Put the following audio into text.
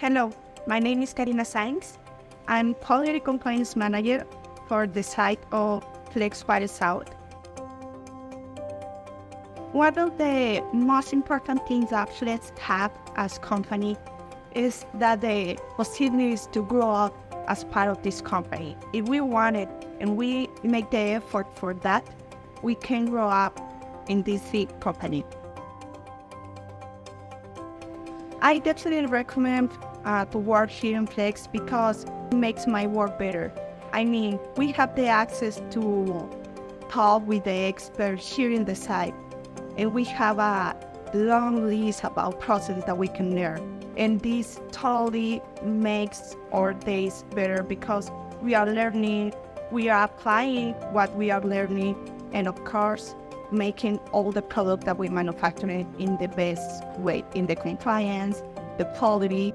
Hello, my name is Karina Seinz. I'm Quality Compliance Manager for the site of Flex Juarez South. One of the most important things that Flex have as company is that the possibilities to grow up as part of this company. If we want it and we make the effort for that, we can grow up in this big company. I definitely recommend to work here in Flex because it makes my work better. I mean, we have the access to talk with the experts here in the site, and we have a long list about processes that we can learn. And this totally makes our days better because we are learning, we are applying what we are learning, and of course, making all the product that we manufacture in the best way, in the compliance, the quality,